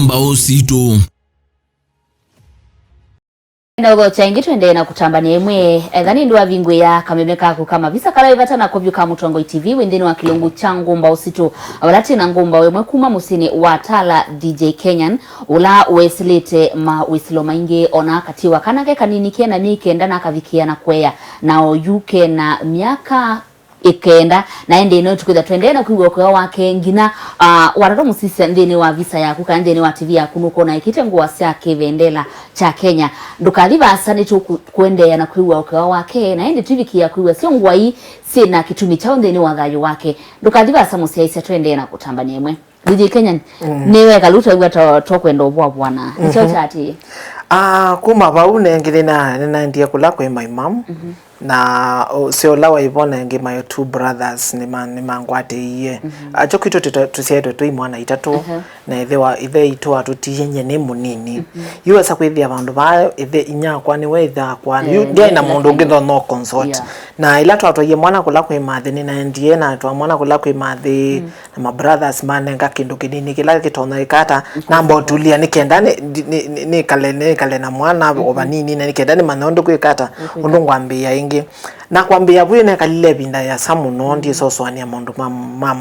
Ngumbau Situ. Ndogo chaingi tuende na kutambania imwe ethani ndwa vingwe ya kamemeka kama visa kala ivata na kovyuka mutongo TV wendeni wa kilungu cha Ngumbau Situ awalati na Ngumbau imwe kuma musini watala Deejay Kenyan ula uwesilite ma wisilo maingi ona katiwa kanake kanini kena nike ndana kavikia na kwea na oyuke na miaka ikenda na ende ino tukida twende na kuiwa kwa wake ngina warato musisi ndeni wa visa ya kuka ndeni wa TV ya kunuko na ikitengu wasia kevendela cha Kenya ndukaliva asani tu kuende ya na kuiwa kwa wake na ende TV kia kuiwa sio ngwai sina kitumi chao ndeni wa dhayo wake ndukaliva asamusia isi twende na kutambania mwe Deejay Kenyan niwe kaluta uwa tokwendo bwa bwana nicho chati kuma baune ngina ndiye kula kwa my mom na seola wa ivona ngi my two brothers ni mangwate iye acho kitu tusieto tu imwana itatu na ithe ito atutiyenye ne munini yuasa kwithia bandu ba ithe inya kwa ni wetha kwa ndia na mundu ngitho no consort na ila twatoye mwana kula kwa mathi ni na ndiye na twa mwana kula kwa mathi na my brothers manenga kindu kinini kila kitona ikata na mbotulia nikenda ni kale na mwana obanini na nikenda ni manondo kwikata undu ngwambia ingi na kwambia bwine kalile binda ya samu nondi soswania mundu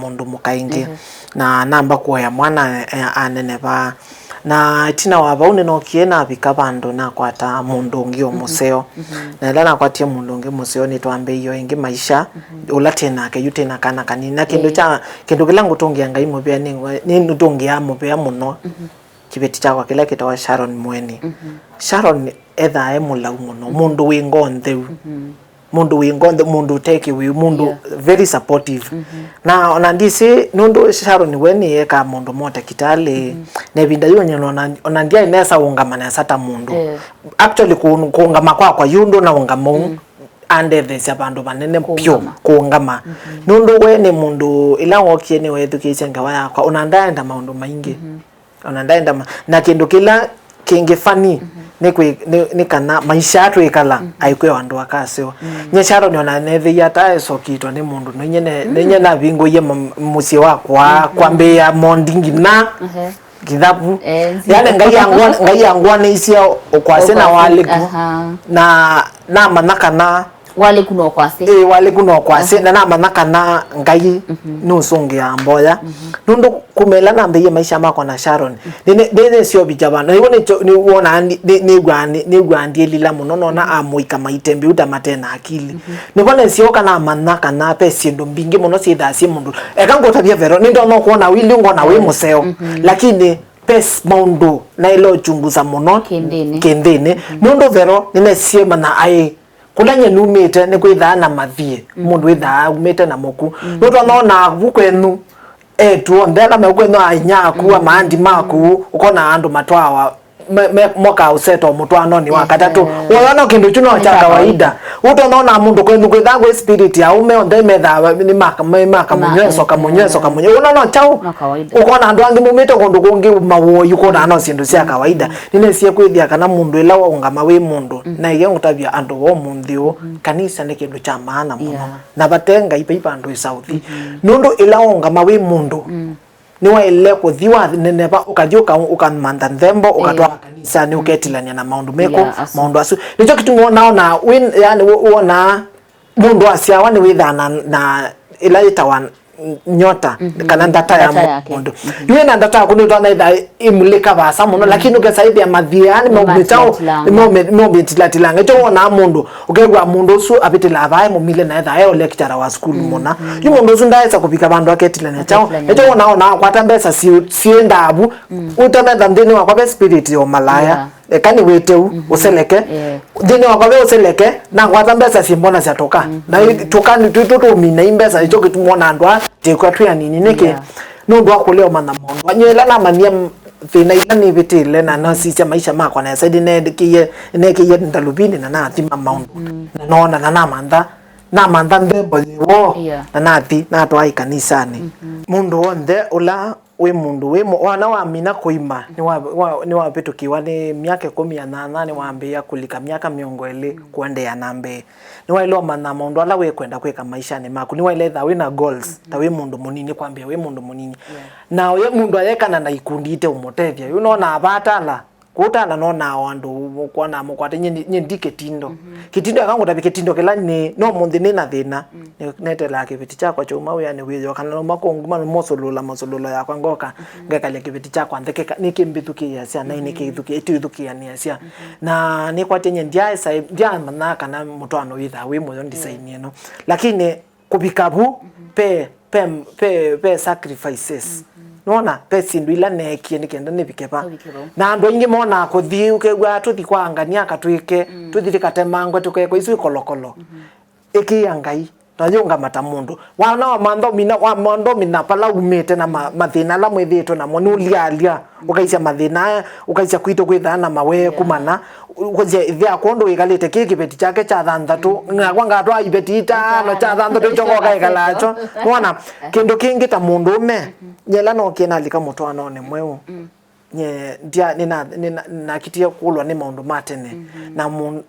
mundu mukaingi na namba kwa ya mwana aneneba na tina wabaune no kiena bikabandu na kwata mundu ngio museo na lana kwatie mundu ngio museo ni twambe iyo ingi maisha ulatena ke yutena kana kanina kindu kilangu tungia ngai mubya ni ndutungia mubya muno kibeti chakwa kila kitawa Sharon mweni Sharon etha emulau muno mundu wingonthe mundu wingonthe mundu take we mundu very supportive na ona ndisi nundu Sharon weni eka mundu mote kitale ne binda yonye ona ndia inesa ungamana sata mundu actually kuungama kwa yundo na ungama ande these abandu banene pyo kuungama nundu weni mundu ila wokie ni education ngawa yakwa ona ndaenda maundu maingi ona ndaenda na kindu kila kingefani ni kana maisha atu ikala aikwe wandu akasio nyesharo ni ona nethi yata sokitwa ni mundu nenye na bingo ye musi wakwa kwambe ya mondingi na kithabu yani ngai yangwa ni isio okwase na waliku na manaka na wale kuno kwase wale kuno kwase na manaka na ngai nusungi ya mboya nundu kumela na mbeye maisha mako na Sharon nene sio bijabana ni wona ni gwandi lila muno na amuika maitembe utamatena akili nibone sio kana manaka na pesi ndo mbingi muno si thasi mundu ekangota bia vero nindo no kuona wili ngona we museo lakini pes mondo na ilo chunguza muno kendene nundu vero nene sie mana ai kulanye numete ne kwitha na mathie mundu witha umete na moku nundu no bukwenu tu ndela mekwenu anyaku amandi maku ukona andu matwawa moka useto mutwano ni wakatatu wona kindu chuno cha kawaida utonona mundu kwenu kwithagwe spirit ya ume onde metha ni maka munyeso kamunye unono chao ukona andu angi mumete kundu kungi mawoyu kona no sindu cia kawaida nine cie kwithia kana mundu ila ungama we mundu na iyo ngutabia andu wo munthio kanisa ni kindu cha maana muno na batenga ipa andu isauthi nundu ila ungama we mundu niwa ile kuthiwa neneba ukathiuka ukamanda nthembo ukatwa kanisa ni uketilania na maundu meko maundu asu nicho kitu naona yani uona mundu asia wani withana na ila itawa nyota kana ndata ya mundu yeye na ndata kuno twana ida imulika basa muno lakini ukesaidia mathiani mobitao mobitilatilanga eto na mundu ukegwa mundu su abitila abaye mumile na etha yo lecturer wa school mona yu mundu su ndaisa kupika bandu aketilana chao eto na kwata mbesa sienda abu utamenda ndini wa kwa spirit yo malaya kani weteu useleke dini wakwe useleke na kwata mbesa simbona zatoka na tukani tutu mina imbesa icho kitumona ndwa tekwa tu ya nini neke nundu akuleo mana mondo anyela na mania thina ila ni bitile na nasi cha maisha mako na saidi ne kiye ndalubini na tima maundu na nona na namanda na manthandhe boyo na nathi na twai kanisani mundu wonde ula we mundu we wana wa mina kuima ni wa petukiwa ni miaka 18 ni waambia kulika miaka miongo ile kuendea nambe ni wa ilo mana mundu ala we kwenda kweka maisha ni maku ni wa ile tha we na goals ta we mundu munini kwambia we mundu munini na we mundu ayekana na ikundite umotethia you know na abatala kutana nona wandu kwana mukwate nyendi ketindo ketindo akangu tabi ketindo kelani no mundi nina thina nete la kibiti chakwa chuma we yani wiyo kana no makongu mano mosolola ya kwangoka ngekalia kibiti chakwa ndeke nikimbithuki ya sia na nikithuki etuthuki ya ni sia na ni kwate nyendi ya sai ya manaka na mutwano witha we moyo design no lakini kubikabu pe sacrifices nona pesi ndwila nekie nikenda nibikepa na ando ingi mona kuthi ukegwa tuthi kwangania katwike tuthi katemangwe tukeko isu kolokolo eki yangai tayunga mata mundu wana wa mando mina pala umete na mathina la mwithito na monulialia ukaisha mathina ukaisha kwito kwithana mawe kumana ukaje ithia kondo igalite kiki beti chake cha thanthatu ngakwa twa ibeti ita no cha thanthatu chongo kaikalacho wana kindu kingi ta mundu ume nyela no kina lika mutwana one mweu nye ndia nina kitia kulwa ni maundu matene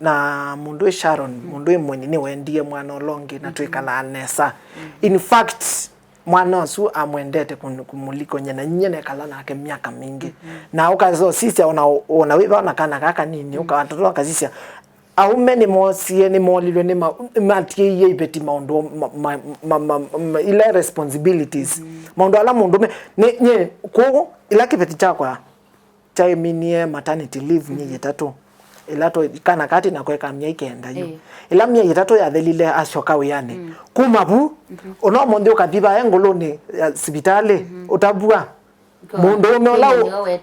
na mundu Sharon mundu mweni ni wendie mwana olongi na twikala anesa in fact mwana su amwendete kumuliko nyene kala na ke miaka mingi na ukazo sisi ona wiva na kana kaka nini ukawatoto kazisia aume ni mosie ni molilwe ni matie ye ibeti maundu ile responsibilities maundu ala mundu nye ko ila kibeti chakwa chai minie maternity leave nye tatu ilato kana kati na kweka mia ikenda yo ila mia itatu ya thelile ashoka wiyane kumabu ono monde ukathiba engoloni hospitali utabua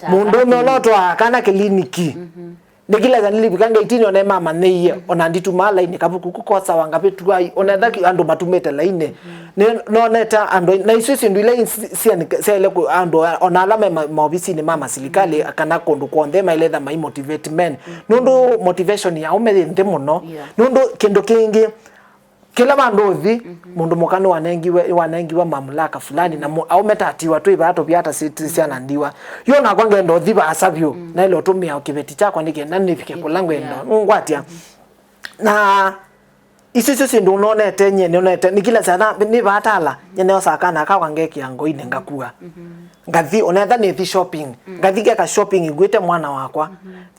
mundu meola twa kana kliniki nikila zanili bikanga itini ona mama neiye ona nditu mala ine kabuku kukosa wangape tuai ona thaki ando matumete laine no neta ando na isisi ndile sele ku ando ona alama maobisi ni mama silikali akana kondu kuondema ile tha motivate men nundu motivation ya umeli ndemuno nundu kendo kingi kila mandothi mundu mukano wanengiwa mamlaka fulani na au metatiwa tu ibato byata sitiana ndiwa yo na kwange ndo thiba asabyo na ile otumia kibeti chakwa ndike nanifike kulangwe ndo ngwatia na isiso sindu none tenye none nikila sana ni batala nyene osakana akawange kiango ine ngakua ngathi onetha ni thi shopping ngathi ka shopping igwite mwana wakwa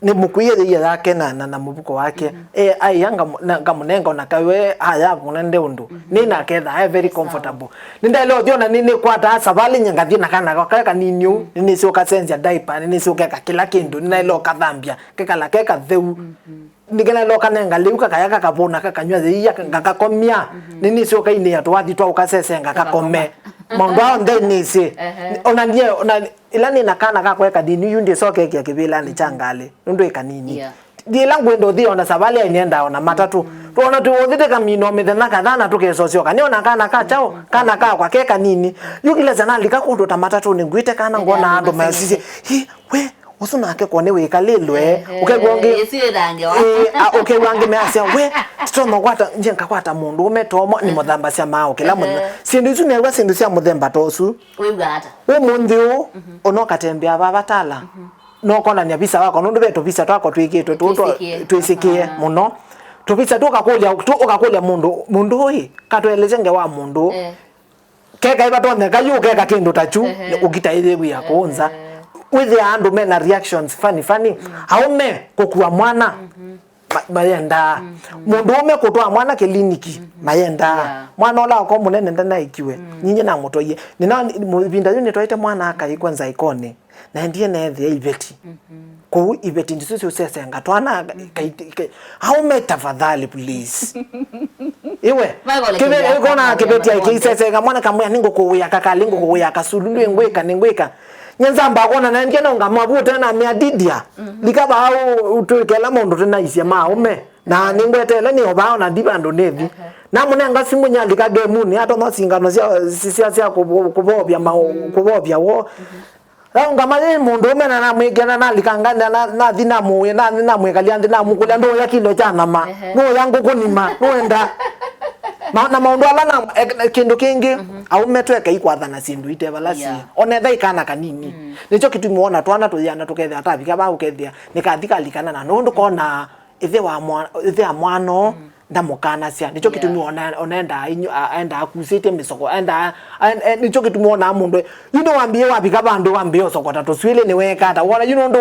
ni mukuye yake na mubuko wake ai yanga ngamunenga na kawe haya bunende undu nina ketha very comfortable ninda leo diona nini kwata sabali ngathi na kana kaka ninyu nini sio ka sense ya diaper nini sio ka kila kindu nina leo kathambia kekala keka theu nigena loka nenga liuka kayaka kabona kakanywa zeia ngakakomia nini sio kaine ya twathi twa ukasese ngakakome mondao ndenisi ona ndiye ona ilani nakana kakweka dini yundi soke kia kibila ni changale ndo ikanini die langu ndo thio ona sabali inienda ona matatu tuona tuothite kamino mithena kadhana tukesocio kanio na kana ka chao kana ka kwa keka nini yukile zana likakundo ta matatu ni ngwite kana ngona ando masisi hi we usuna ake kone wekalilwe ukegwange esiwe dange wa ukegwange measia we stroma kwata njenga kwata mundu umetomo ni muthamba cia mao kila mundu sindu isu nerwa sindu cia muthemba tosu wigata mundu onoka tembea babatala no kona ni visa wako nundu beto visa twako twikitwe twisikie muno tupisa tukakulia mundu hoi katweleze nge wa mundu keka ibatonde kayuke ka kindu tachu ukitaire bya kuonza with the andu mena reactions funny haume kukua mwana mayenda mundu ume kutwa mwana kliniki mayenda mwana ola ko munene ndana ikiwe nyinyi na mutoye nina mubinda yuni twaite mwana akai kwanza ikone na ndiye na the ibeti ko ibeti ndisusi usesenga twana haume tafadhali please iwe kibe ikona kibeti aikisesenga mwana kamwe ningo kuya kakalingo kuya kasululu ngweka nyenza mbakona na ngena ngamabuta na miadidia likaba au utukela mundu tena isia maume na ningwetele ni obao na dibando nevi na munenga simunya likage muni ato masingano sia kubobya wo ngamale mundu umena na mwigena na likangana na thina muwe na mwekalia ndina mukula ndo ya kilo cha nama no yangu kunima no enda na maundu ala na kindu kingi au metweka ikwathana sindu itebalasi ona thai kana kanini nicho kitu muona twana tuyana tukethia atabika ba ukethia nikathikalika na nundu kona ithe wa mwano ndamukana cia nicho kitu muona onenda enda akusite misoko enda nicho kitu muona mundu wambie wabika bandu wambie sokota tuswile ni weka ta wona ndo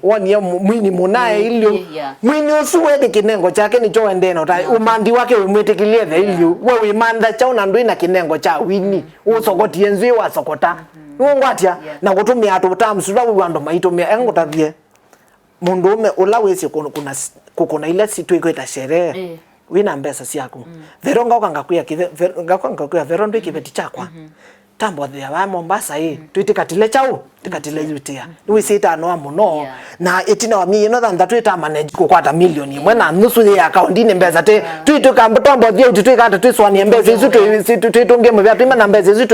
wonie mwini munae ilio mwini usuwe de kinengo chake nicho wendeno ta umandi wake umwitikilie the ilio wewe imanda cha una ndo ina kinengo cha wini usokoti enzi wa sokota ngwatia na gutumia atutamsura wando maitumia engotathie mundu ume ula wese kuna ile situ ikweta sherehe wina mbesa siaku veronga ukangakuya verondo ikibeti chakwa tambo thia wa Mombasa tuitikatile chau tikatile yutia niwisita no muno na etina wa mi no than twita manage kukwata milioni imwe na nusu ya account ine mbesa te tuituka mtombo thia tuikata twiswania mbesa izu tuitunge mu vyatu na mbesa izu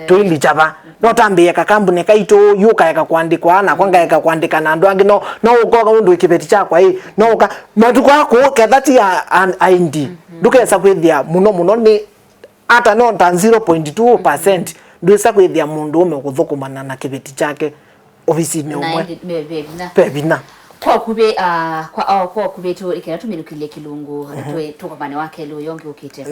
tuilichapa no tambie kakambune kaito yuka yakakwandikwa na kwanga yakakwandika na andu angi no ukoga undu ikibeti chakwa no uka matuko ako kethati ya ID ndukesa kwithia muno ni ata no ta 0.2% ndwesa kwithia mundu ume kuthukumana na kibeti chake ofisi ni umwe pebina kwa kube tu ikira tumirukilie kilungu tukamane wake lu yonge ukite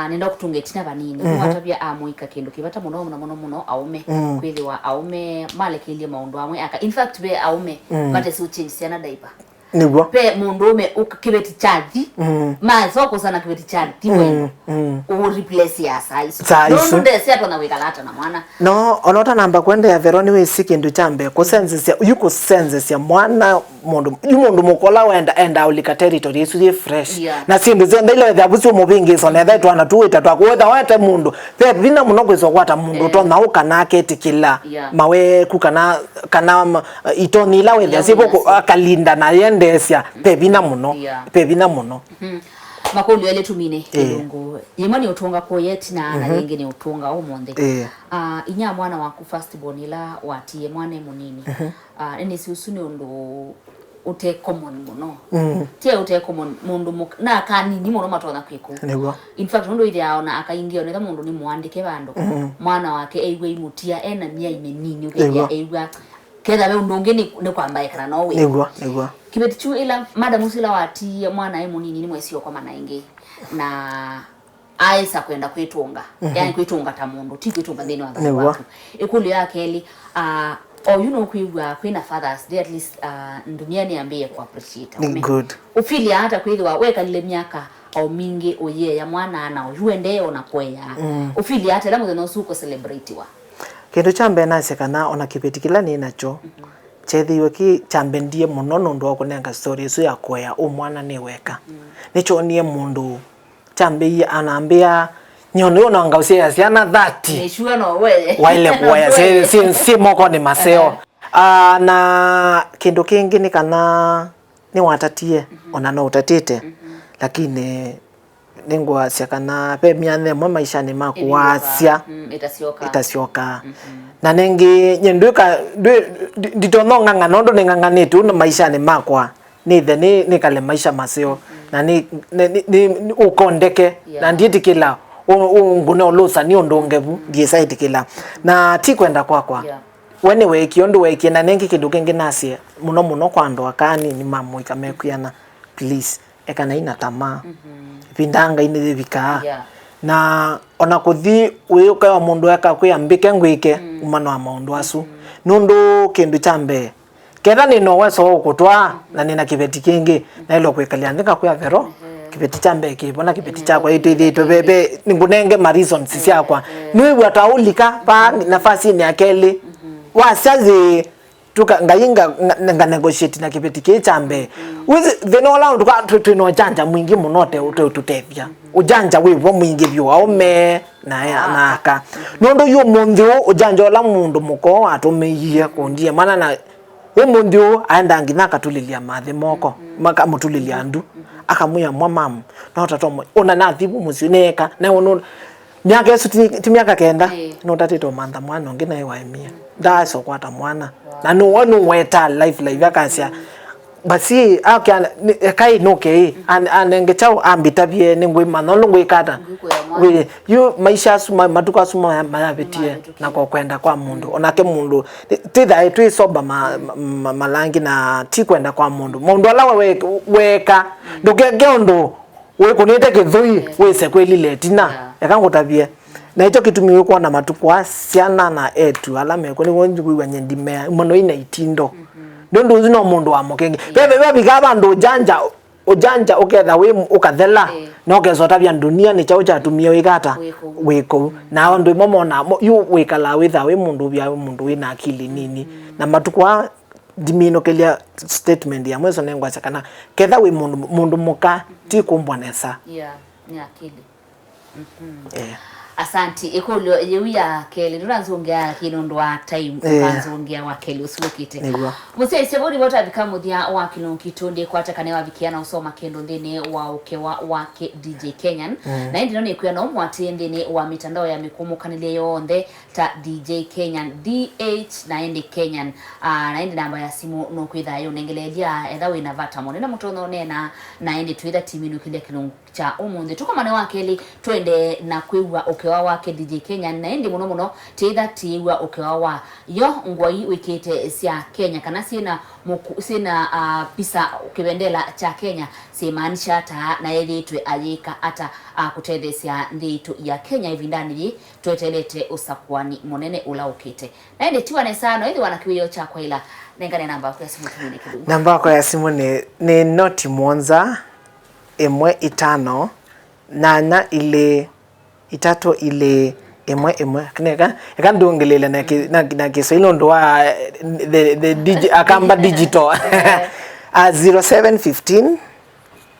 nenda kutungetina banini watabia amuika kindu kibata muno aume kwithwa aume malekilie maundu amwe aka in fact be aume bate si change siana daipa nigwa pe mundu ume ukibeti chaji mazoko sana kibeti chaji wewe u replace ya size ndo ndese atona wikalata na mwana no onota namba kwenda ya veroni we sikindu chambe ko sense yuko sense ya mwana mundu mukola wenda ulika territory isu fresh na sindu zenda ile ya busi mubingi so na that wana tuita twakwetha wete mundu pe bina muno kwizo kwata mundu to na ukana ketikila mawe kukana kana itoni la we sipo akalinda na yendesia pe bina muno makulu yale tumine kilungu yemani utunga ko yetina na yenge ni utunga umonde inya mwana waku first born ila watie mwana munini ene si usuni ndo ute common muno tie ute common mundu na kanini muno matona kwiko in fact ndo ile aona akaingia ne mundu ni muandike bando mwana wake eigwe imutia ena mia imenini ukeja eigwa keda be undonge ni kwamba ekana nowe negwa kibeti chu ila madam sila wati mwana munini ni mwesio kwa manainge na aisa kwenda kwetunga yani kwetunga ta mundu ti kwetunga ndeni wa watu ekulu yake eli kuigwa kwina fathers they at least ndunia niambie ku appreciate good ufili hata kwithwa weka lile miaka au mingi oye ya mwana ana uende ona kweya ufili hata lamu no suko celebrate wa kindu chambe na sekana ona kibeti kila ni nacho chethiwe ki chambe ndie muno nundu okunenga story isu ya kweya mwana ni weka nicho nie mundu chambe anambia nyono ona ngausia siana 30 nishua no wewe wale kweya si moko ni maseo na kindu kingi ni kana ni watatie ona no utatite lakini ningwa siakana pe miane mwa maisha ni makuwasia itasioka na nengi nyenduka ditono nganga nondo nganga tu na maisha ni makwa ni kale maisha maseo na ni ukondeke na ndieti kila ngune olosa ni ondongevu ndiesa itikila na ti kwenda kwa wene weki ondo weki na nengi kiduke nginasi muno kwa ndo akani ni mamu ikamekuyana please ekana ina tamaa pindanga ine vika na ona kuthi uyuka wa mundu akakwiyambike ngwike umano wa maundu asu nundu kindu chambe kenda ni no weso kutwa na nina kibeti kingi na ilo kwikalia ndika kwa vero kibeti chambe kibona kibeti chakwa ito bebe ningunenge marizon sisi akwa niwe wataulika pa nafasi ni akeli wasazi tuka ngayinga nga negotiate na kibeti kichambe with the no round kwa no janja mwingi munote ututevya ujanja wiwo mwingi byo aume na aka nondo yo mundu ujanja ola mundu muko atumeyiye kundie mana na mundu aenda ngina katulilia mathe moko maka mutulilia ndu akamuya mwamamu na utatomo ona na thibu musineka na ono miaka yesu timiaka kenda no tatito manda mwana ngina yewaimia ndaso kwata mwana na no wanu weta life akasia basi akya kai noke anengechao ambitabie ningwe manolo ngwikata we you maisha suma matuka suma mayabetie na kwa kwenda kwa mundu onake mundu titha itu isoba malangi na ti kwenda kwa mundu alawa weka ndugegeondo we kunite kithui wese kwelile tina yakangutabie na hicho kitumiwe kwa na matukwa siana na etu alame ko ni wonju kwa nyendimea mono ina itindo ndondo zino mundu wa mokenge bebe bigaba ndo ojanja oketha we ukathela no kezota bya dunia ni chao cha tumia wikata wiko na ndo momona yu wikala witha we mundu bya mundu wina akili nini na matukwa dimino kelia statement ya mweso nengwa chakana ketha we mundu muka ti kumbwanesa ni akili Asanti ikulyo yewia kele ndanzongea kinondo wa time kanzongea wa kele usulukite muse sebodi bota bikamudia wa kino kitonde kwatakane wa bikiana usoma kendo ndene wa ukewa wake DJ Kenyan na ndi none kuya no mwati ndene wa mitandao ya mikumukanile yonde ta DJ Kenyan DH na ndi Kenyan na ndi namba ya simu no kwitha yo nengelelia ethawe ina vata monena mutono nena na ndi twitha timinu kile kino cha umunde tukomane wa kele twende na kwiwa ukewa wake DJ Kenya na ndi muno titha tiwa ukewa wa yo ngwai wikete sia Kenya kana sina pisa kibendela cha Kenya simaanisha ta na yelitwe alika hata kutethesia nditu ya Kenya hivi ndani twetelete usakwani monene ula ukite na ndi tiwa nesano hivi wanakiwiyo cha kwa ila nengane namba yako ya simu tumine kidogo namba yako ya simu ni noti monza emwe itano nana ile itato ile emwe kineka ekandongelele na Kiswahili ndo wa the akamba digital 0715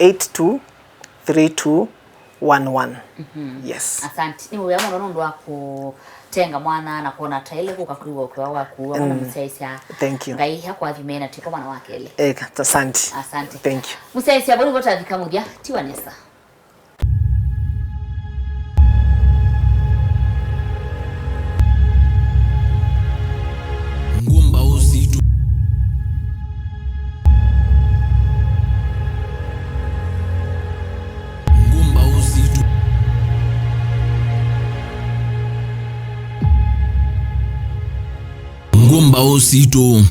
823211 yes asante ni wewe mwana ndo wako tenga mwana na kuona taile kukakuwa kwa wako wana msaisia thank you ngai hakwa vimena tiko mwana wake ile asante thank you msaisia bodi bota vikamudia tiwa nesa Ngumbau Situ